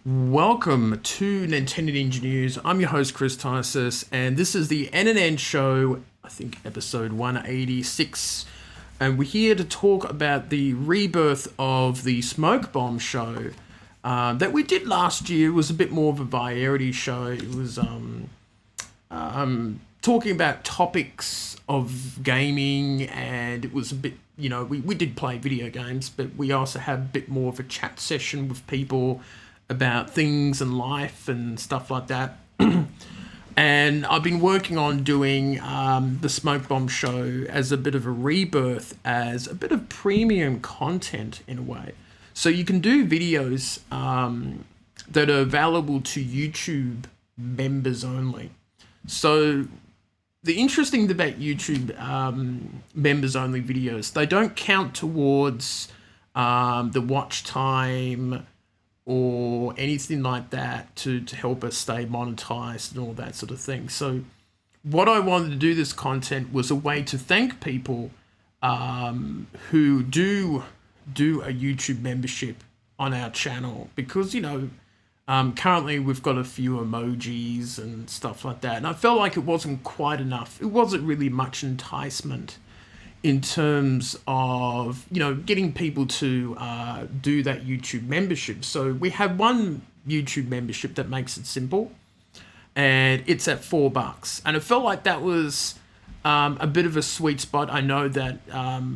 Welcome to Nintendo Ninja News. I'm your host, Chris Tysis, and this is the NNN show, I think episode 186. And we're here to talk about the rebirth of the Smoke Bomb show that we did last year. It was a bit more of a variety show. It was talking about topics of gaming, and it was a bit, we did play video games, but we also had a bit more of a chat session with people about things and life and stuff like that. And I've been working on doing the Smoke Bomb show as a bit of a rebirth, as a bit of premium content in a way. So you can do videos that are available to YouTube members only. So the interesting thing about YouTube members only videos, they don't count towards the watch time or anything like that to help us stay monetized and all that sort of thing. So what I wanted to do this content was a way to thank people who do a YouTube membership on our channel, because, currently we've got a few emojis and stuff like that. And I felt like it wasn't quite enough. It wasn't really much enticement in terms of, getting people to do that YouTube membership. So we have one YouTube membership that makes it simple, and it's at $4. And it felt like that was a bit of a sweet spot. I know that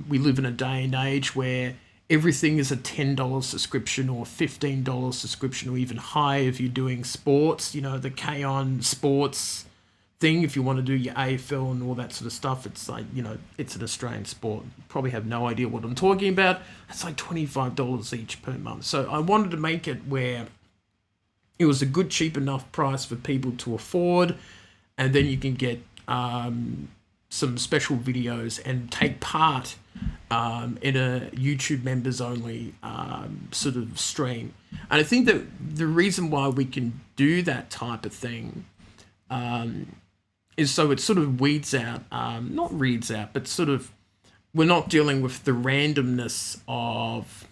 we live in a day and age where everything is a $10 subscription or $15 subscription, or even higher if you're doing sports, the K-On sports thing. If you want to do your AFL and all that sort of stuff, it's like, it's an Australian sport. You probably have no idea what I'm talking about. It's like $25 each per month. So I wanted to make it where it was a good, cheap enough price for people to afford, and then you can get some special videos and take part in a YouTube members only sort of stream. And I think that the reason why we can do that type of thing is so it sort of weeds out, not reads out, but sort of, we're not dealing with the randomness of,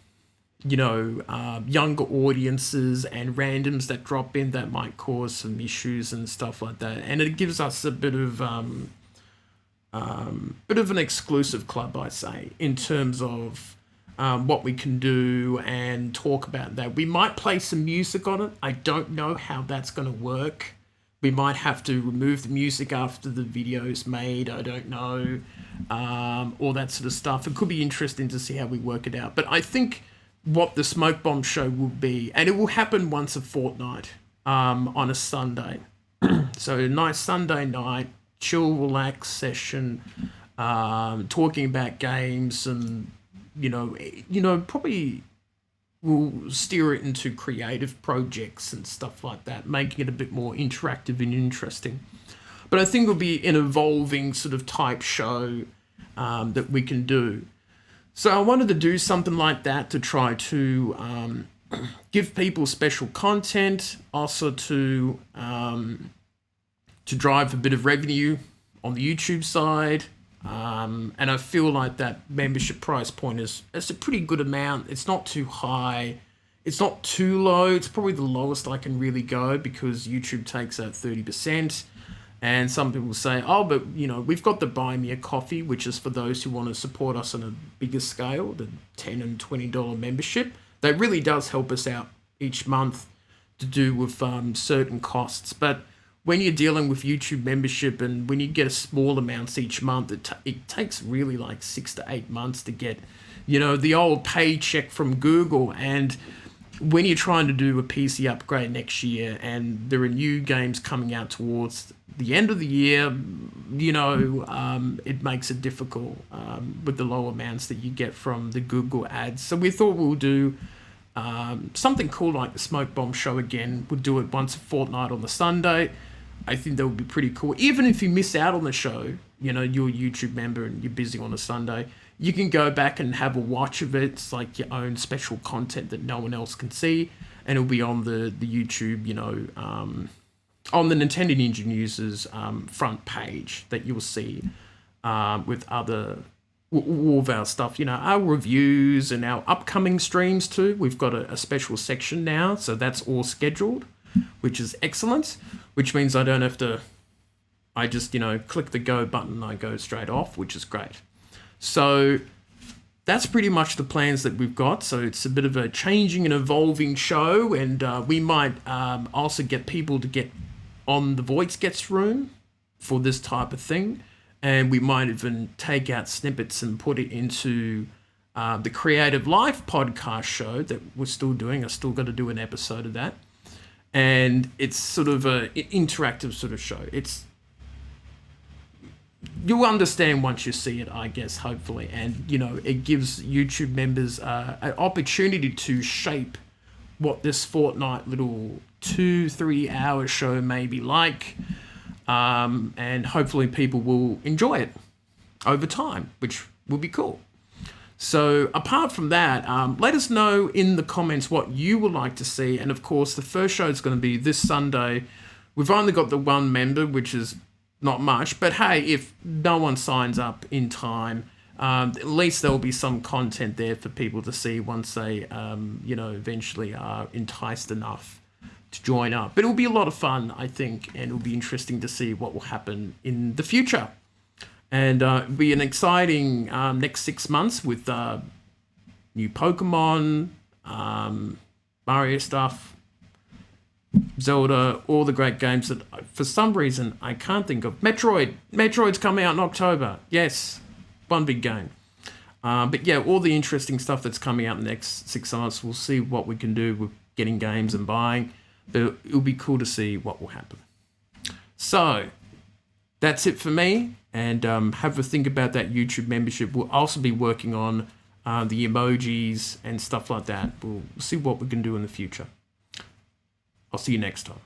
younger audiences and randoms that drop in that might cause some issues and stuff like that. And it gives us a bit of an exclusive club, I say, in terms of what we can do and talk about that. We might play some music on it. I don't know how that's going to work. We might have to remove the music after the video's made. I don't know. All that sort of stuff. It could be interesting to see how we work it out. But I think what the Smoke Bomb show will be, and it will happen once a fortnight on a Sunday. So a nice Sunday night, chill, relax session, talking about games, and, probably we'll steer it into creative projects and stuff like that, making it a bit more interactive and interesting. But I think it'll be an evolving sort of type show that we can do. So I wanted to do something like that to try to give people special content, also to drive a bit of revenue on the YouTube side. And I feel like that membership price point is a pretty good amount. It's not too high. It's not too low. It's probably the lowest I can really go, because YouTube takes out 30%. And some people say, oh, but, we've got the Buy Me a Coffee, which is for those who want to support us on a bigger scale, the $10 and $20 membership. That really does help us out each month to do with certain costs. But when you're dealing with YouTube membership, and when you get a small amounts each month, it takes really like 6 to 8 months to get, the old paycheck from Google. And when you're trying to do a PC upgrade next year, and there are new games coming out towards the end of the year, it makes it difficult with the low amounts that you get from the Google ads. So we thought we'll do something cool like the Smoke Bomb show again. We'll do it once a fortnight on the Sunday. I think that would be pretty cool. Even if you miss out on the show, you're a YouTube member and you're busy on a Sunday, you can go back and have a watch of it. It's like your own special content that no one else can see, and it'll be on the YouTube, on the Nintendo Ninja News's front page that you'll see with other all of our stuff, our reviews and our upcoming streams too. We've got a special section now, so that's all scheduled, which is excellent, which means I don't have to, I just, click the go button and I go straight off, which is great. So that's pretty much the plans that we've got. So it's a bit of a changing and evolving show, and we might also get people to get on the Voice Gets room for this type of thing. And we might even take out snippets and put it into the Creative Life podcast show that we're still doing. I still got to do an episode of that. And it's sort of an interactive sort of show. You'll understand once you see it, I guess, hopefully. And, it gives YouTube members an opportunity to shape what this fortnight little 2-3 hour show may be like. And hopefully people will enjoy it over time, which will be cool. So apart from that, let us know in the comments what you would like to see. And of course, the first show is going to be this Sunday. We've only got the one member, which is not much. But hey, if no one signs up in time, at least there'll be some content there for people to see once they, eventually are enticed enough to join up. But it'll be a lot of fun, I think, and it'll be interesting to see what will happen in the future. And it'll be an exciting next 6 months with new Pokemon, Mario stuff, Zelda, all the great games that for some reason I can't think of. Metroid's coming out in October. Yes, one big game. But yeah, all the interesting stuff that's coming out in the next 6 months. We'll see what we can do with getting games and buying. But it'll be cool to see what will happen. So that's it for me. And have a think about that YouTube membership. We'll also be working on the emojis and stuff like that. We'll see what we can do in the future. I'll see you next time.